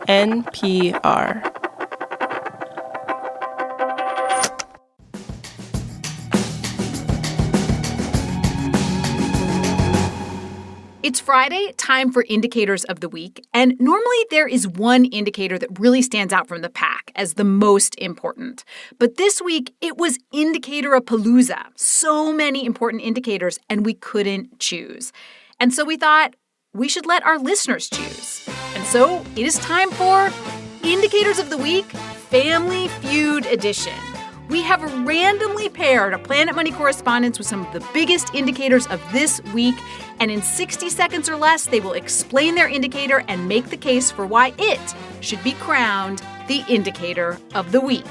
NPR. It's Friday, time for Indicators of the Week, and normally there is one indicator that really stands out from the pack as the most important. But this week, it was Indicator-a-palooza. So many important indicators, and we couldn't choose. And so we thought we should let our listeners choose. And so it is time for Indicators of the Week, Family Feud Edition. We have randomly paired a Planet Money correspondent with some of the biggest indicators of this week, and in 60 seconds or less, they will explain their indicator and make the case for why it should be crowned the Indicator of the Week.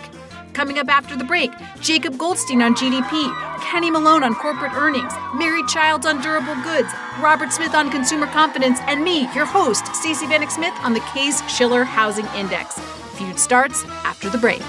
Coming up after the break, Jacob Goldstein on GDP, Kenny Malone on corporate earnings, Mary Childs on durable goods, Robert Smith on consumer confidence, and me, your host, Stacey Vanek Smith, on the Case-Shiller Housing Index. Feud starts after the break.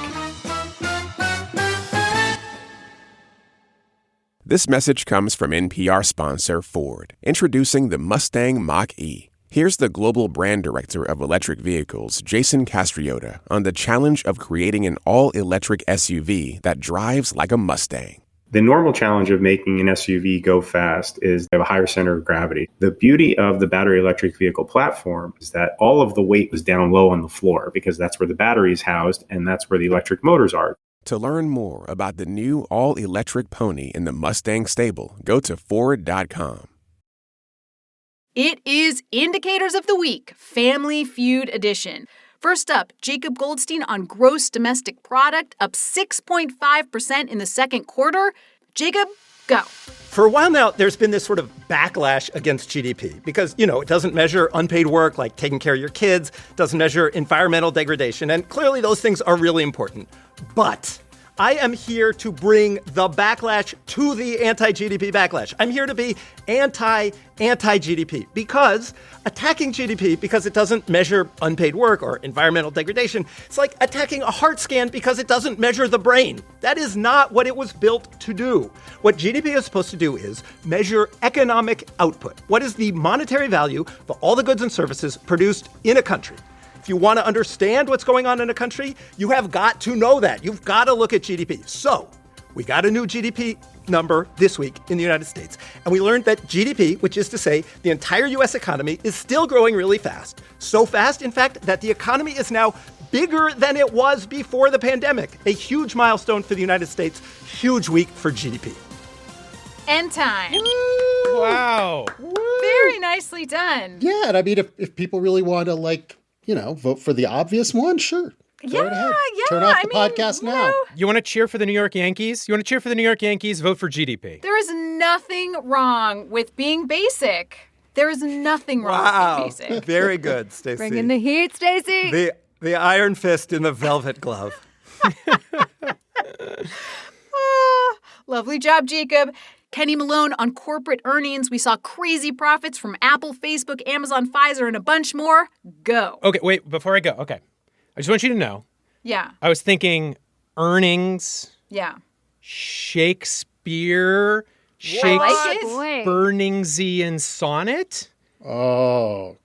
This message comes from NPR sponsor Ford, introducing the Mustang Mach-E. Here's the global brand director of electric vehicles, Jason Castriota, on the challenge of creating an all-electric SUV that drives like a Mustang. The normal challenge of making an SUV go fast is they have a higher center of gravity. The beauty of the battery electric vehicle platform is that all of the weight was down low on the floor because that's where the battery is housed and that's where the electric motors are. To learn more about the new all-electric pony in the Mustang stable, go to Ford.com. It is Indicators of the Week, Family Feud Edition. First up, Jacob Goldstein on gross domestic product, up 6.5% in the second quarter. Jacob, go. For a while now, there's been this sort of backlash against GDP because, it doesn't measure unpaid work like taking care of your kids, doesn't measure environmental degradation, and clearly those things are really important. But I am here to bring the backlash to the anti-GDP backlash. I'm here to be anti-GDP because attacking GDP because it doesn't measure unpaid work or environmental degradation, it's like attacking a heart scan because it doesn't measure the brain. That is not what it was built to do. What GDP is supposed to do is measure economic output. What is the monetary value for all the goods and services produced in a country? If you want to understand what's going on in a country, you have got to know that. You've got to look at GDP. So we got a new GDP number this week in the United States. And we learned that GDP, which is to say the entire U.S. economy, is still growing really fast. So fast, in fact, that the economy is now bigger than it was before the pandemic. A huge milestone for the United States. Huge week for GDP. End time. Woo! Wow. Woo! Very nicely done. Yeah, and I mean, if people really want to, vote for the obvious one, sure. Go right ahead. Turn off the podcast now. You want to cheer for the New York Yankees? Vote for GDP. There is nothing wrong with being basic. There is nothing wrong with being basic. Very good, Stacey. Bringing the heat, Stacey. The iron fist in the velvet glove. Lovely job, Jacob. Kenny Malone on corporate earnings. We saw crazy profits from Apple, Facebook, Amazon, Pfizer, and a bunch more. Go. Okay, wait, before I go, okay. I just want you to know. Yeah. I was thinking earnings. Yeah. Shakespeare. Shakespeareningsian sonnet. Oh.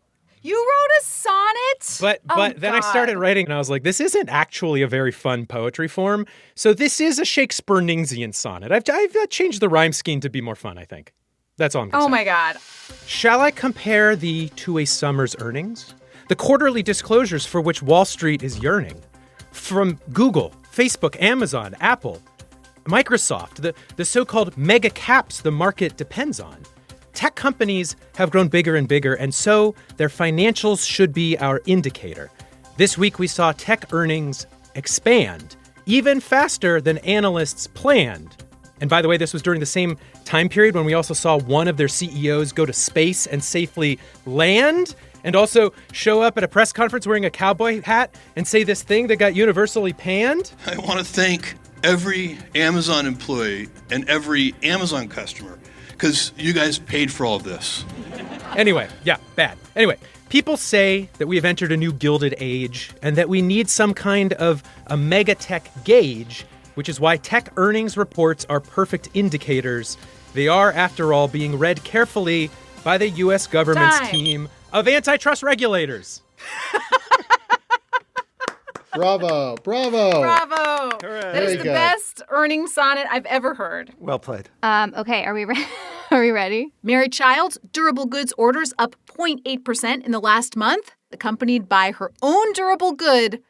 You wrote a sonnet? But then I started writing and I was like, this isn't actually a very fun poetry form. So this is a Shakespeareningsian sonnet. I've changed the rhyme scheme to be more fun, I think. That's all I'm going to say. Oh, my God. Shall I compare thee to a summer's earnings? The quarterly disclosures for which Wall Street is yearning. From Google, Facebook, Amazon, Apple, Microsoft, the so-called mega caps the market depends on. Tech companies have grown bigger and bigger, and so their financials should be our indicator. This week, we saw tech earnings expand even faster than analysts planned. And by the way, this was during the same time period when we also saw one of their CEOs go to space and safely land, and also show up at a press conference wearing a cowboy hat and say this thing that got universally panned. I want to thank every Amazon employee and every Amazon customer because you guys paid for all of this. Anyway, yeah, bad. Anyway, people say that we have entered a new gilded age and that we need some kind of a mega tech gauge, which is why tech earnings reports are perfect indicators. They are, after all, being read carefully by the U.S. government's team of antitrust regulators. Bravo. Bravo. Hooray. That is the best earnings sonnet I've ever heard. Well played. Okay, are we are we ready? Mary Childs, durable goods orders up 0.8% in the last month, accompanied by her own durable good,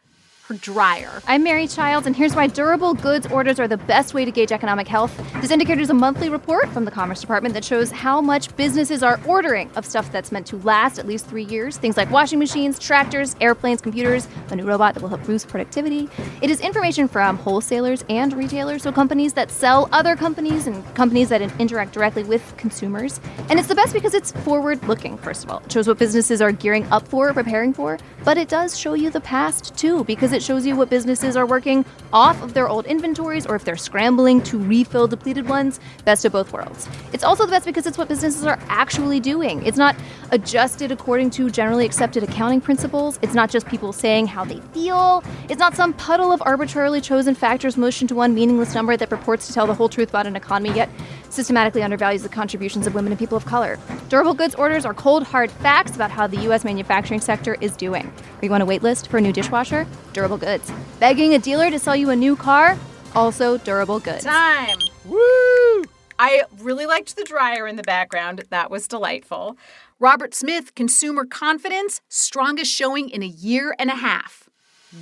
her dryer. I'm Mary Childs, and here's why durable goods orders are the best way to gauge economic health. This indicator is a monthly report from the Commerce Department that shows how much businesses are ordering of stuff that's meant to last at least 3 years. Things like washing machines, tractors, airplanes, computers, a new robot that will help boost productivity. It is information from wholesalers and retailers, so companies that sell other companies and companies that interact directly with consumers. And it's the best because it's forward-looking, first of all. It shows what businesses are gearing up for, preparing for, but it does show you the past, too, because it shows you what businesses are working off of their old inventories or if they're scrambling to refill depleted ones. Best of both worlds. It's also the best because it's what businesses are actually doing. It's not adjusted according to generally accepted accounting principles. It's not just people saying how they feel. It's not some puddle of arbitrarily chosen factors motioned to one meaningless number that purports to tell the whole truth about an economy, yet systematically undervalues the contributions of women and people of color. Durable goods orders are cold, hard facts about how the U.S. manufacturing sector is doing. Are you on a wait list for a new dishwasher? Durable goods. Begging a dealer to sell you a new car? Also durable goods. Time. Woo! I really liked the dryer in the background. That was delightful. Robert Smith, consumer confidence, strongest showing in a year and a half.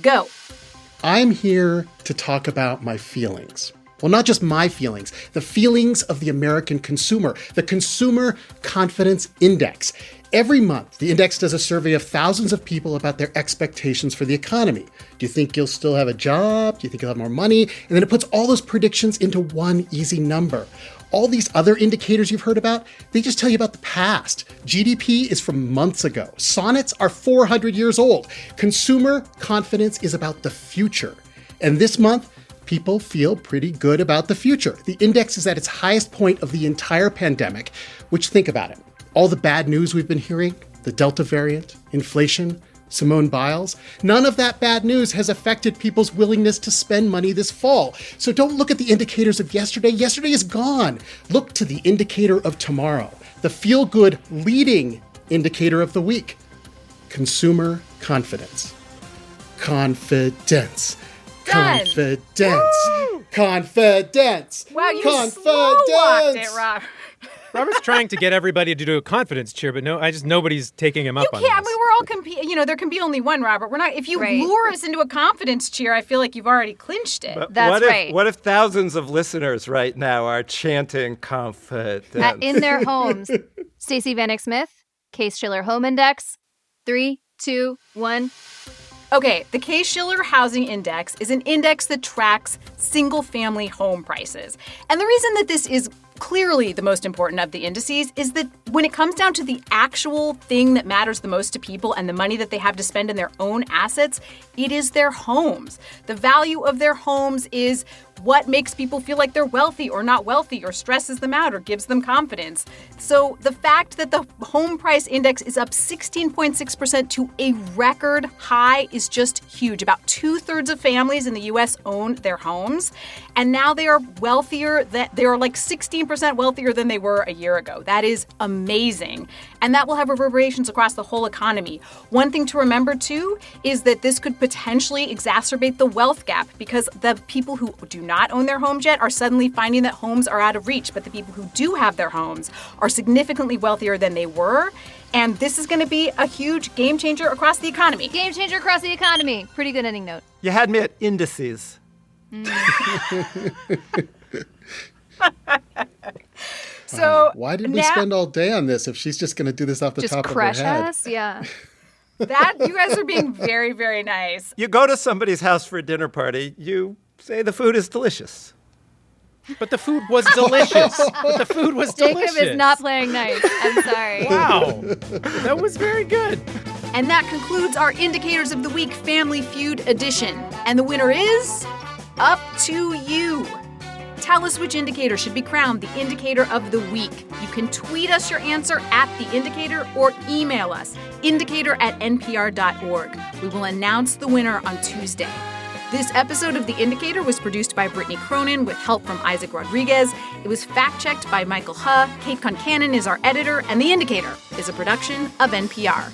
Go. I'm here to talk about my feelings. Well, not just my feelings, the feelings of the American consumer, the Consumer Confidence Index. Every month, the index does a survey of thousands of people about their expectations for the economy. Do you think you'll still have a job? Do you think you'll have more money? And then it puts all those predictions into one easy number. All these other indicators you've heard about, they just tell you about the past. GDP is from months ago. Sonnets are 400 years old. Consumer confidence is about the future. And this month, people feel pretty good about the future. The index is at its highest point of the entire pandemic, which, think about it. All the bad news we've been hearing, the Delta variant, inflation, Simone Biles, none of that bad news has affected people's willingness to spend money this fall. So don't look at the indicators of yesterday. Yesterday is gone. Look to the indicator of tomorrow, the feel-good leading indicator of the week. Consumer confidence. Confidence. Done. Confidence. Woo! Confidence. Wow, you confidence. slow-walked it, Rob. Robert's trying to get everybody to do a confidence cheer, but nobody's taking him up on this. You can't. I mean, we're all competing. There can be only one, Robert. We're not. If you lure us into a confidence cheer, I feel like you've already clinched it. But That's right. What if thousands of listeners right now are chanting confidence? In their homes. Stacey Vanek Smith, Case-Shiller Home Index. 3, 2, 1. Okay, the Case-Shiller Housing Index is an index that tracks single-family home prices. And the reason that this is clearly the most important of the indices is that when it comes down to the actual thing that matters the most to people and the money that they have to spend in their own assets, it is their homes. The value of their homes is what makes people feel like they're wealthy or not wealthy or stresses them out or gives them confidence. So the fact that the home price index is up 16.6% to a record high is just huge. About 2/3 of families in the U.S. own their homes, and now they are wealthier. They are like 16% wealthier than they were a year ago. That is amazing, and that will have reverberations across the whole economy. One thing to remember, too, is that this could potentially exacerbate the wealth gap because the people who do not own their homes yet are suddenly finding that homes are out of reach, but the people who do have their homes are significantly wealthier than they were. And this is going to be a huge game changer across the economy. Game changer across the economy. Pretty good ending note. You had me at indices. So why did we spend all day on this if she's just going to do this off the top of her head? Just crush us? Yeah. That you guys are being very, very nice. You go to somebody's house for a dinner party, you say the food is delicious. But the food was delicious. Jacob is not playing nice. I'm sorry. Wow. That was very good. And that concludes our Indicators of the Week Family Feud edition. And the winner is up to you. Tell us which indicator should be crowned the Indicator of the Week. You can tweet us your answer at The Indicator or email us, indicator@npr.org. We will announce the winner on Tuesday. This episode of The Indicator was produced by Brittany Cronin with help from Isaac Rodriguez. It was fact-checked by Michael Huh. Kate Concannon is our editor, and The Indicator is a production of NPR.